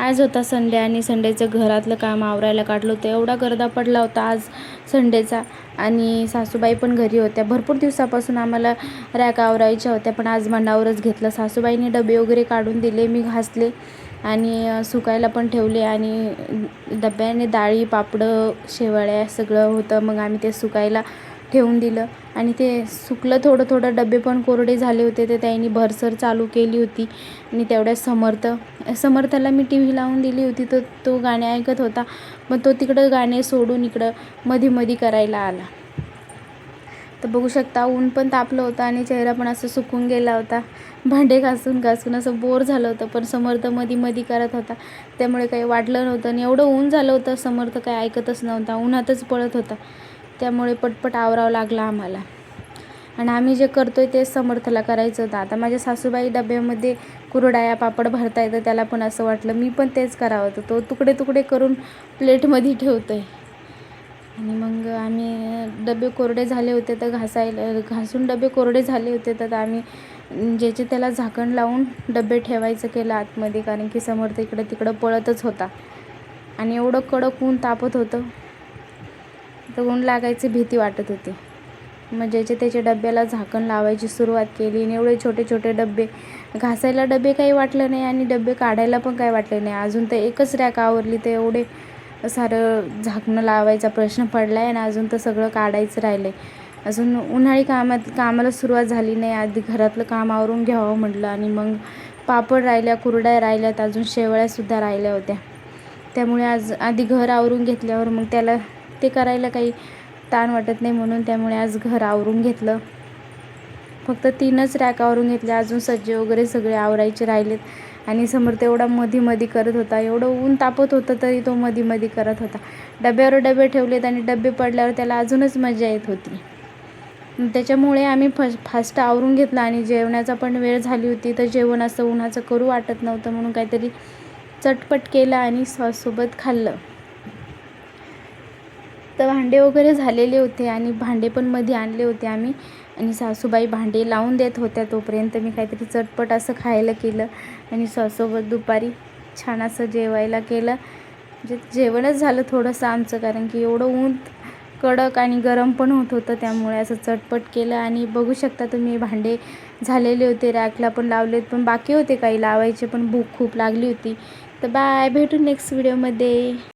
आज होता संडे आणि संडेचं घरातलं काम आवरायला काढलं होतं. एवढा गर्दा पडला होता आज संडेचा आणि सासूबाई पण घरी होत्या. भरपूर दिवसापासून आम्हाला रॅक आवरायच्या होत्या, पण आज मंडावरच घेतलं. सासूबाईंनी डबे वगैरे काढून दिले, मी घासले आणि सुकायला पण ठेवले आणि डब्याने डाळी, पापडं, शेवाळ्या सगळं होतं. मग आम्ही ते सुकायला ठेवून दिलं आणि ते सुकलं थोडं थोडं. डबे पण कोरडे झाले होते, ते त्यांनी भरसर चालू केली होती. आणि तेवढ्यात समर्थाला मी टी व्ही लावून दिली होती, तर तो गाणे ऐकत होता. मग तो तिकडं गाणे सोडून इकडं मधी करायला आला. तर बघू शकता ऊन पण तापलं होतं आणि चेहरा पण असं सुकून गेला होता. भांडे घासून असं बोर झालं होतं, पण समर्थ मधी करत होता, त्यामुळे काही वाटलं नव्हतं. आणि एवढं ऊन झालं होतं, समर्थ काही ऐकतच नव्हता, उन्हातच पळत होता. त्यामुळे पटपट आवरावं लागलं आम्हाला. आणि आम्ही जे करतोय तेच समर्थला करायचं होतं. आता माझ्या सासूबाई डब्यामध्ये कुरडया, पापड भरता येतं, त्याला पण असं वाटलं मी पण तेच करावं. तर तो तुकडे करून प्लेटमध्ये ठेवतोय. आणि मग आम्ही डबे कोरडे झाले होते तर घासून डबे कोरडे झाले होते, तर आम्ही ज्याचे त्याला झाकण लावून डबे ठेवायचं केलं आतमध्ये, कारण की समर्थ इकडं तिकडं पळतच होता. आणि एवढं कडक ऊन तापत होतं, तर ऊन लागायची भीती वाटत होती. मग ज्याचे त्याच्या डब्याला झाकण लावायची सुरुवात केली. आणि एवढे छोटे डबे, घासायला डबे काही वाटलं नाही आणि डबे काढायला पण काही वाटले नाही. अजून तर एकच रॅक आवरली, तर एवढे सारं झाकणं लावायचा प्रश्न पडला आहे आणि अजून तर सगळं काढायचं राहिलं आहे. अजून उन्हाळी कामाला सुरुवात झाली नाही. आधी घरातलं काम आवरून घ्यावं म्हटलं आणि मग पापड राहिल्या, कुरड्या राहिल्यात, अजून शेवळ्यासुद्धा राहिल्या होत्या. त्यामुळे आधी घर आवरून घेतल्यावर मग त्याला ते करायला काही ताण वाटत नाही, म्हणून त्यामुळे आज घर आवरून घेतलं. फक्त 3च रॅक आवरून घेतले, अजून सज्जे वगैरे सगळे आवरायचे राहिलेत. आणि समर्थ एवढा मधी करत होता, एवढं ऊन तापत होतं तरी तो मधी करत होता. डब्यावर डबे ठेवलेत आणि डबे पडल्यावर त्याला अजूनच मजा येत होती. त्याच्यामुळे आम्ही फास्ट आवरून घेतलं. आणि जेवणाचा पण वेळ झाली होती, तर जेवण असं उन्हाचं करू वाटत नव्हतं, म्हणून काहीतरी चटपट केलं आणि सॉससोबत खाल्लं. तर भांडे वगैरे झालेले होते आणि भांडे पण मध्ये आणले होते आम्ही, आणि सासूबाई भांडे लावून देत होत्या. तोपर्यंत मी काहीतरी चटपट असं खायला केलं आणि सॉससोबत दुपारी छान असं जेवायला केलं. म्हणजे जेवणच झालं थोडंसं आमचं, कारण की एवढं ऊन कडक आणि गरम पण होत होतं, त्यामुळे असं चटपट केलं. आणि बघू शकता तुम्ही, भांडे झालेले होते, रॅकला पण लावलेत, पण बाकी होते काही लावायचे, पण भूक खूप लागली होती. तर बाय, भेटू नेक्स्ट व्हिडिओमध्ये.